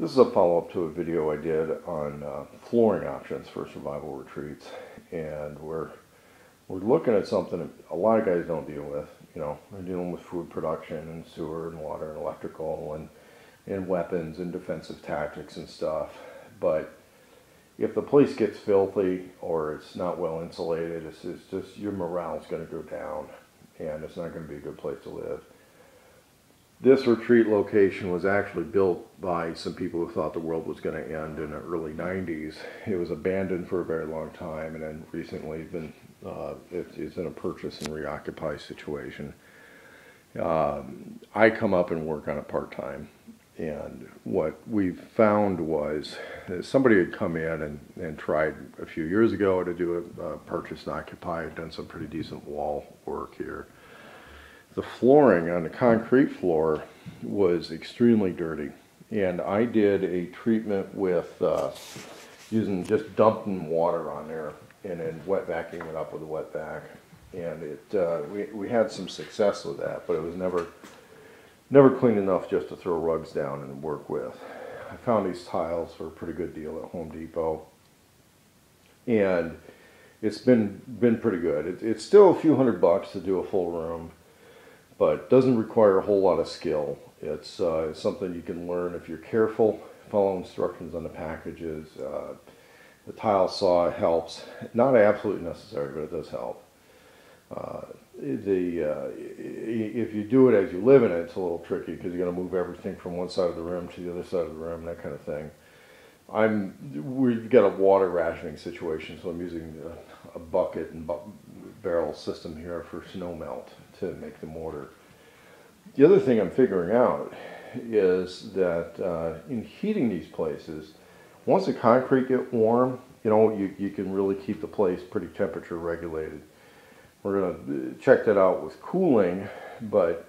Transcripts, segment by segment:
This is a follow-up to a video I did on flooring options for survival retreats, and we're looking at something a lot of guys don't deal with. You know, they're dealing with food production and sewer and water and electrical and weapons and defensive tactics and stuff. But if the place gets filthy or it's not well insulated, it's just your morale is going to go down, and it's not going to be a good place to live. This retreat location was actually built by some people who thought the world was going to end in the early 90s. It was abandoned for a very long time, and then recently it's in a purchase and reoccupy situation. I come up and work on it part-time, and what we found was that somebody had come in and tried a few years ago to do a purchase and occupy, had done some pretty decent wall work here. The flooring on the concrete floor was extremely dirty, and I did a treatment with using just dumping water on there and then wet vacuuming it up with a wet vac, and we had some success with that, but it was never clean enough just to throw rugs down and work with. I found these tiles for a pretty good deal at Home Depot, and it's been pretty good. It's still a few $100 to do a full room, but doesn't require a whole lot of skill. It's something you can learn if you're careful, follow instructions on the packages. The tile saw helps. Not absolutely necessary, but it does help. If you do it as you live in it, it's a little tricky because you're going to move everything from one side of the room to the other side of the room, that kind of thing. We've got a water rationing situation, so I'm using a bucket and barrel system here for snow melt to make the mortar. The other thing I'm figuring out is that in heating these places, once the concrete get warm, you can really keep the place pretty temperature regulated. We're going to check that out with cooling, but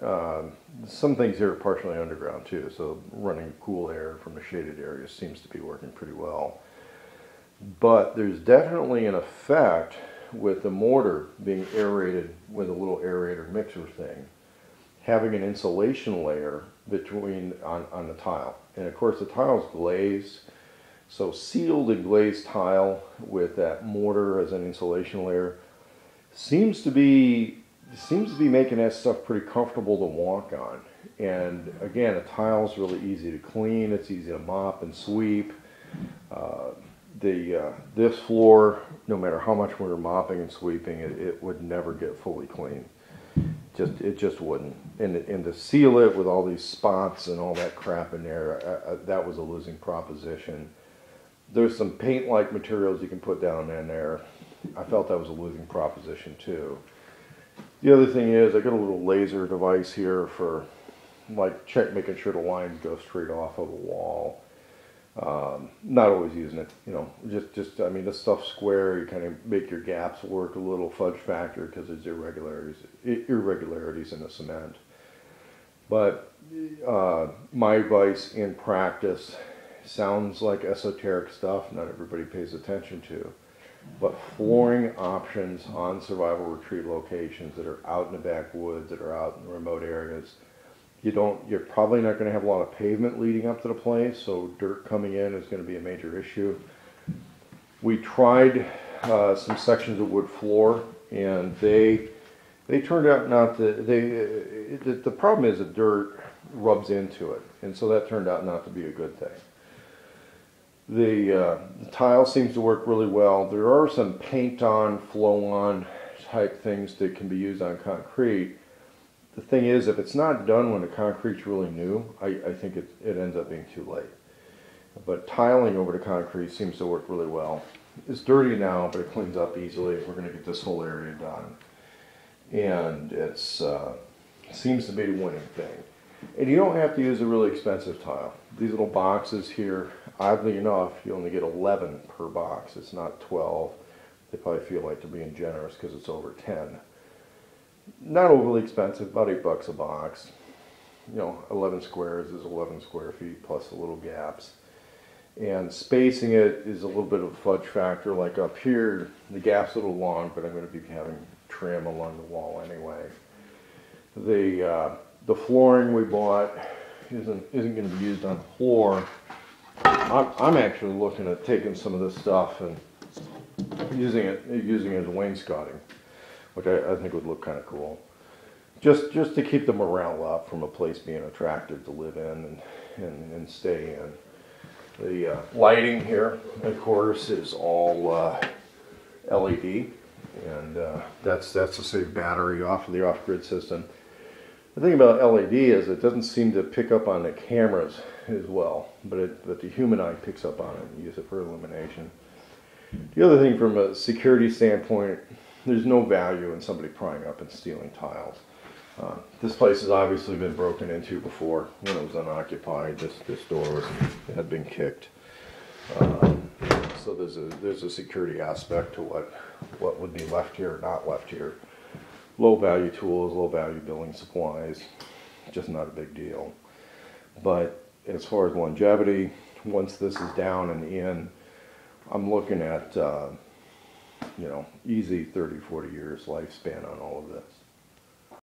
some things here are partially underground too, so running cool air from the shaded areas seems to be working pretty well. But there's definitely an effect with the mortar being aerated with a little aerator mixer thing, having an insulation layer between on the tile. And of course the tile's glazed, so sealed and glazed tile with that mortar as an insulation layer seems to be making that stuff pretty comfortable to walk on. And again, a tile's really easy to clean, it's easy to mop and sweep. This floor, no matter how much we're mopping and sweeping, it would never get fully clean. It just wouldn't. And to seal it with all these spots and all that crap in there, that was a losing proposition. There's some paint-like materials you can put down in there. I felt that was a losing proposition too. The other thing is I got a little laser device here for making sure the lines go straight off of the wall. Not always using it, I mean, this stuff's square, you kind of make your gaps work a little fudge factor because there's irregularities in the cement. But my advice in practice sounds like esoteric stuff not everybody pays attention to, but flooring options on survival retreat locations that are out in the backwoods, that are out in remote areas, you're probably not going to have a lot of pavement leading up to the place, so dirt coming in is going to be a major issue. We tried some sections of wood floor, and they turned out not to. The problem is the dirt rubs into it, and so that turned out not to be a good thing. The tile seems to work really well. There are some paint-on, flow-on type things that can be used on concrete. The thing is, if it's not done when the concrete's really new, I think it ends up being too late. But tiling over the concrete seems to work really well. It's dirty now, but it cleans up easily. We're going to get this whole area done. And it seems to be the winning thing. And you don't have to use a really expensive tile. These little boxes here, oddly enough, you only get 11 per box. It's not 12. They probably feel like they're being generous because it's over 10. Not overly expensive, about $8 a box. 11 squares is 11 square feet plus the little gaps. And spacing it is a little bit of a fudge factor. Like up here, the gap's a little long, but I'm going to be having trim along the wall anyway. The flooring we bought isn't going to be used on the floor. I'm actually looking at taking some of this stuff and using it as wainscoting, which I think would look kind of cool. Just to keep the morale up from a place being attractive to live in and stay in. The lighting here, of course, is all LED, and that's to save battery off of the off-grid system. The thing about LED is it doesn't seem to pick up on the cameras as well, but the human eye picks up on it and use it for illumination. The other thing from a security standpoint, there's no value in somebody prying up and stealing tiles. This place has obviously been broken into before. When it was unoccupied, this door had been kicked. So there's a security aspect to what would be left here or not left here. Low value tools, low value building supplies, just not a big deal. But as far as longevity, once this is down and in, I'm looking at, you know, easy 30, 40 years lifespan on all of this.